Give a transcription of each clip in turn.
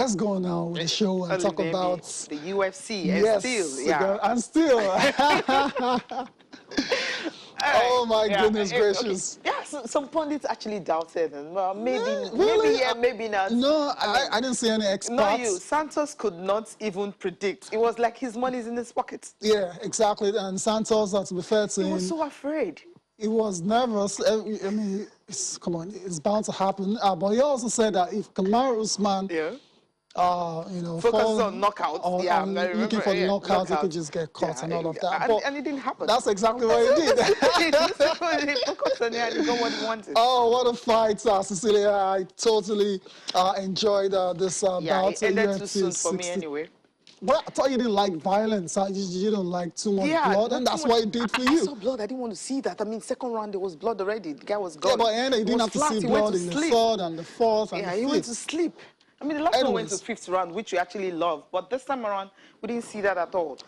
let's go now with the show and talk about the UFC. Yes, And still, yeah. and still. Oh my goodness gracious! Okay. Yeah, some pundits actually doubted, and well, maybe, Really? maybe not. No, I mean, I didn't see any experts. not you. Santos could not even predict. It was like his money's in his pocket. Yeah, exactly. And Santos, to be fair to him, He was so afraid. He was nervous. I mean, come on, it's bound to happen. But he also said that if Kamaru Usman, focus on knockouts, looking for knockout, he could just get caught and all of that. And it didn't happen. That's exactly what he did. He focused on it and he got what he wanted. Oh, what a fight, Cecilia! I totally enjoyed this bout. It ended too soon for me anyway. Well, I thought you didn't like violence. You don't like too much blood, and that's what it did for you. I saw blood. I didn't want to see that. I mean, second round, there was blood already. The guy was gone. Yeah, but he didn't have to see blood in the third and the fourth and the fifth. He went to sleep. I mean, the last one went to fifth round, which we actually love. But this time around, we didn't see that at all.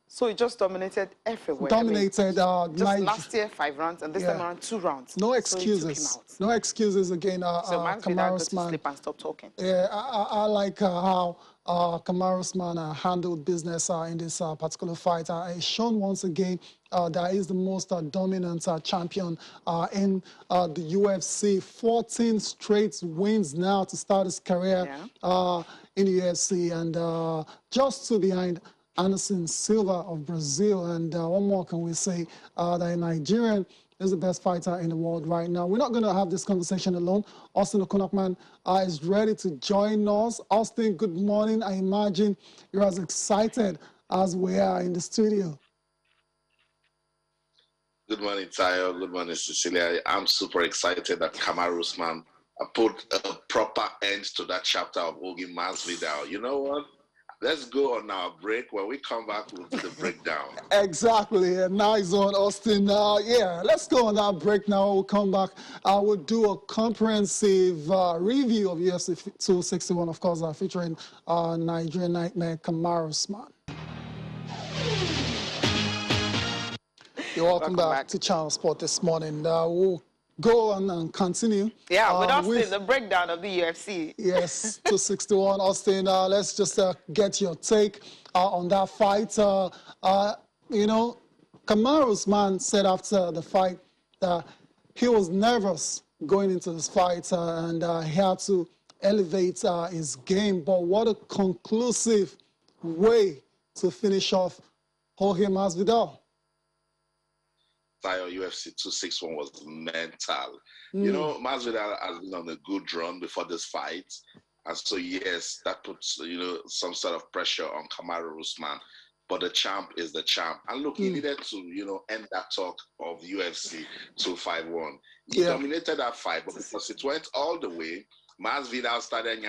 So it just dominated everywhere. Dominated. Just last year, 5 rounds, and this time around, 2 rounds. No excuses. So no excuses again. So Masvidal got to sleep and stop talking. Yeah, I like how Kamaru Usman handled business in this particular fight. He's shown once again that he's the most dominant champion in the UFC. 14 straight wins now to start his career in the UFC, and just two behind Anderson Silva of Brazil. And what more can we say? The Nigerian is the best fighter in the world right now. We're not going to have this conversation alone. Austin Okunakman is ready to join us. Austin, good morning. I imagine you're as excited as we are in the studio. Good morning, Tayo. Good morning, Cecilia. I'm super excited that Kamaru Usman put a proper end to that chapter of Jorge Masvidal. You know what? Let's go on our break. When we come back, we'll do the breakdown. Exactly. Nice one, Austin. Yeah, let's go on that break now. We'll come back. We'll do a comprehensive review of UFC 261, of course, featuring Nigerian Nightmare Kamaru Usman. You're welcome back to Channel Sport this morning. We'll go on and continue. Yeah, with Austin, the breakdown of the UFC. Yes, 261. Austin, let's just get your take on that fight. You know, Kamaru Usman said after the fight that he was nervous going into this fight and he had to elevate his game. But what a conclusive way to finish off Jorge Masvidal. UFC 261 was mental. You know, Masvidal has been on a good run before this fight. And so, yes, that puts, some sort of pressure on Kamaru Usman. But the champ is the champ. And look, he needed to, end that talk of UFC 251. He dominated that fight, but because it went all the way, Masvidal started he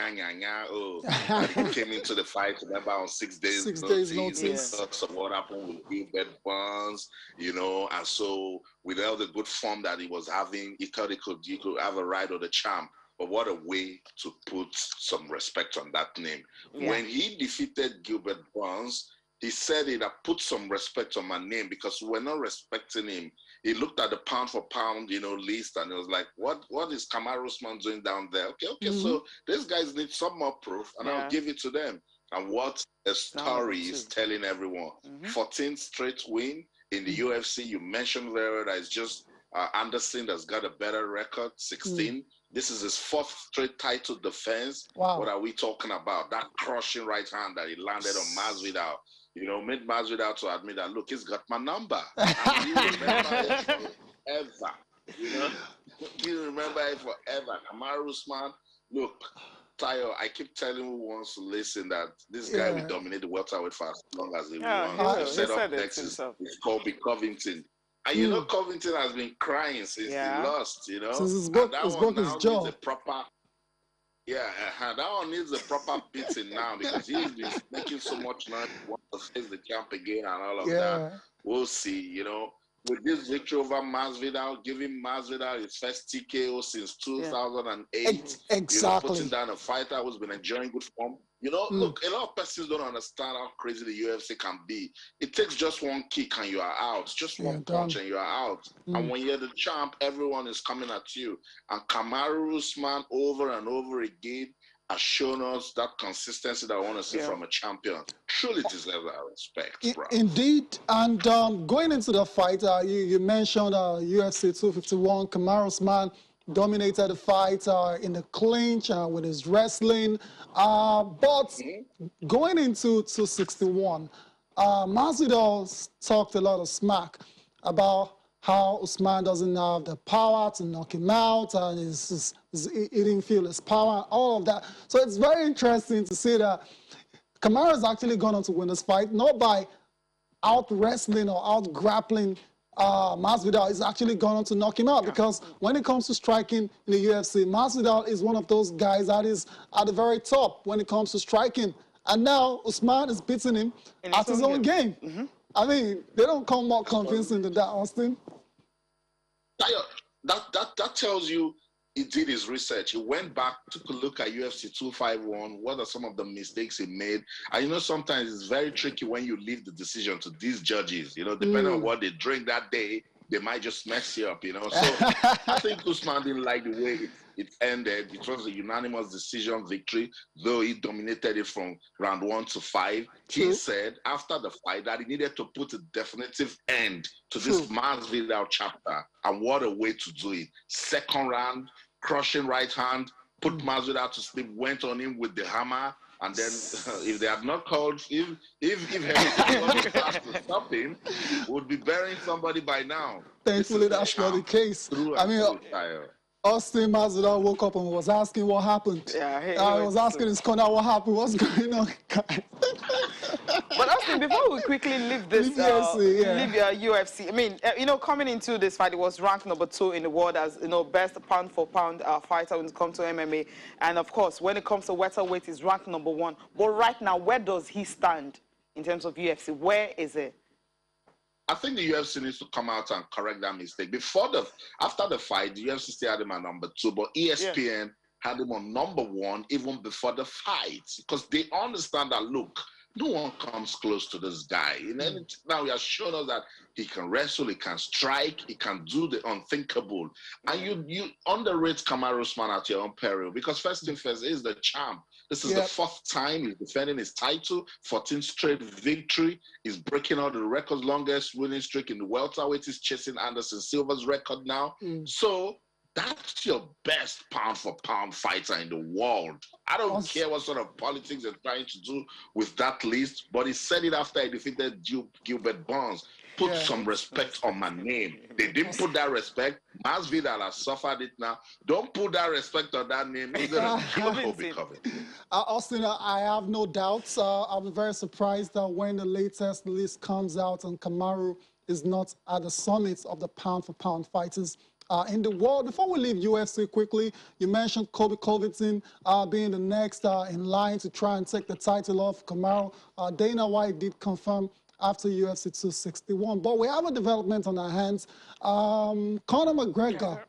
came into the fight, remember, on 6 days notice. Talks of what happened with Gilbert Burns, and so with all the good form that he was having, he thought he could have a ride on the champ. But what a way to put some respect on that name. Yeah. When he defeated Gilbert Burns, he said it put some respect on my name because we're not respecting him. He looked at the pound for pound, list, and it was like, what is Kamaru Usman doing down there? Okay, so these guys need some more proof, and I'll give it to them. And what a story is telling everyone. 14 straight win in the UFC. You mentioned there that it's just Anderson that's got a better record, 16. This is his 4th straight title defense. Wow. What are we talking about? That crushing right hand that he landed on Masvidal. Made Masvidal to admit that, look, he's got my number. And you remember it forever. You remember it forever. Kamaru Usman, look, Tayo, I keep telling who wants to listen that this guy will dominate the welterweight for as long as he wants. Set up next is Colby Covington. And Covington has been crying since he lost, Since his broke his jaw. That one needs a proper beating now because he's been making so much noise. He wants to face the champ again and all of that. We'll see, With this victory over Masvidal, giving Masvidal his first TKO since 2008. Exactly. Putting down a fighter who's been enjoying good form. Look, a lot of persons don't understand how crazy the UFC can be. It takes just one kick and you are out. Just one punch and you are out. And when you're the champ, everyone is coming at you. And Kamaru Usman over and over again has shown us that consistency that I want to see from a champion. Truly deserves our respect, bro. Indeed. And going into the fight, you mentioned UFC 251, Kamaru Usman dominated the fight in the clinch with his wrestling. But going into 261, Masvidal talked a lot of smack about how Usman doesn't have the power to knock him out, and he didn't feel his power, all of that. So it's very interesting to see that Kamaru has actually gone on to win this fight, not by out wrestling or out grappling Masvidal. He's actually gone on to knock him out, because when it comes to striking in the UFC, Masvidal is one of those guys that is at the very top when it comes to striking. And now Usman is beating him at his own game. I mean, they don't come more convincing than that, Austin. That tells you he did his research. He went back, took a look at UFC 251. What are some of the mistakes he made? And you know, sometimes it's very tricky when you leave the decision to these judges. You know, depending on what they drink that day, they might just mess you up, you know. So I think Usman didn't like the way it ended. It was a unanimous decision victory, though he dominated it from round 1 to 5. He said after the fight that he needed to put a definitive end to this Masvidal chapter. And what a way to do it. Second round, crushing right hand, put Masvidal to sleep, went on him with the hammer. And then, if they had not called, if Henry was fast to stop him, would be burying somebody by now. Thankfully, that's not the case. I mean, Austin Masvidal woke up and was asking what happened. Yeah, he was asking his corner what happened, what's going on, guys. But Austin, before we quickly leave this, leave UFC. I mean, you know, coming into this fight, it was ranked number 2 in the world as, you know, best pound-for-pound fighter when it comes to MMA. And of course, when it comes to welterweight, he's ranked number 1. But right now, where does he stand in terms of UFC? Where is it? I think the UFC needs to come out and correct that mistake. After the fight, the UFC still had him at number 2, but ESPN had him on number 1 even before the fight, because they understand that, look, no one comes close to this guy. Now he has shown us that he can wrestle, he can strike, he can do the unthinkable. And you underrate Kamaru Usman at your own peril, because first thing first, he's the champ. This is the 4th time he's defending his title, 14th straight victory. He's breaking all the records, longest winning streak in the welterweight. He's chasing Anderson Silva's record now. So that's your best pound-for-pound fighter in the world. I don't care what sort of politics they're trying to do with that list, but he said it after he defeated Gilbert Burns. Put some respect on my name. They didn't put that respect. Masvidal has suffered it now. Don't put that respect on that name. He's going to kill Kobe Covington. Austin, I have no doubts. I'm very surprised that when the latest list comes out and Kamaru is not at the summit of the pound-for-pound fighters in the world. Before we leave UFC quickly, you mentioned Kobe Covington being the next in line to try and take the title off Kamaru. Dana White did confirm after UFC 261. But we have a development on our hands. Conor McGregor,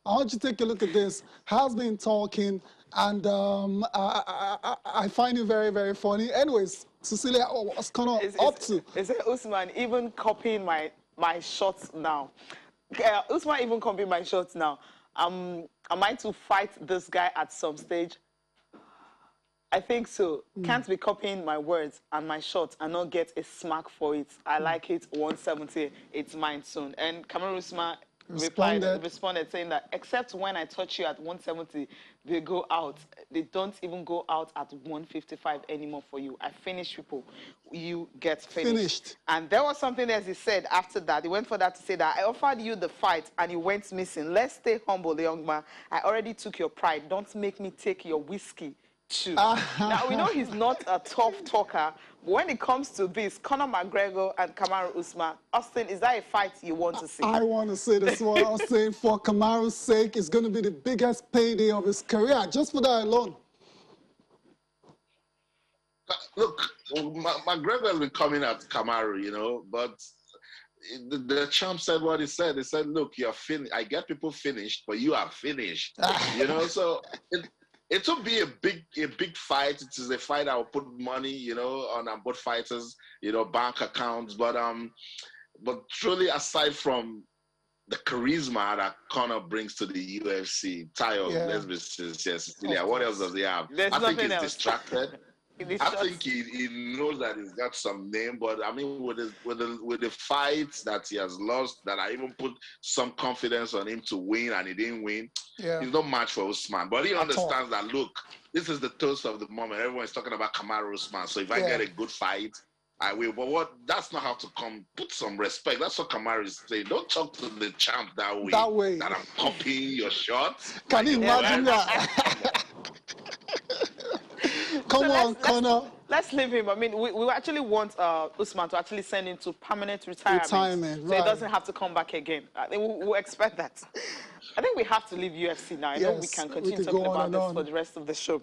I want you to take a look at this, has been talking, and I find it very, very funny. Anyways, Cecilia, what's Conor up to? Is it Usman even copying my shots now? Usman even copying my shots now. Am I to fight this guy at some stage? I think so. Can't be copying my words and my shots and not get a smack for it. I like it. 170. It's mine soon. And Kamaru Usman responded saying that except when I touch you at 170, they go out. They don't even go out at 155 anymore for you. I finish people. You get finished. And there was something else he said after that. He went for that to say that I offered you the fight and you went missing. Let's stay humble, young man. I already took your pride. Don't make me take your whiskey too. Now, we know he's not a tough talker, but when it comes to this, Conor McGregor and Kamaru Usman, Austin, is that a fight you want to see? I want to see this one. Austin, for Kamaru's sake, it's going to be the biggest payday of his career, just for that alone. Look, McGregor has been coming at Kamaru, you know, but the champ said what he said. He said, look, you're finished. I get people finished, but you are finished. You know, so it will be a big fight. It is a fight that will put money, you know, on both fighters, you know, bank accounts. But truly, aside from the charisma that Conor brings to the UFC. Tayo, let's be sincere, Cecilia. What else does he have? There's I think nothing he's else. distracted. I Shots. think he knows that he's got some name, but I mean, with the fights that he has lost, that I even put some confidence on him to win, and he didn't win. He's no match for Usman. But he understands that. Look, this is the toast of the moment. Everyone's talking about Kamaru Usman. So if I get a good fight, I will. But that's not how to come. Put some respect. That's what Kamaru is saying. Don't talk to the champ that way. That I'm copying your shots. Can you imagine that? Come on, Conor. Let's leave him. I mean, we actually want Usman to actually send him to permanent retirement. So he doesn't have to come back again. I think we'll expect that. I think we have to leave UFC now. I know we can continue talking about this for the rest of the show.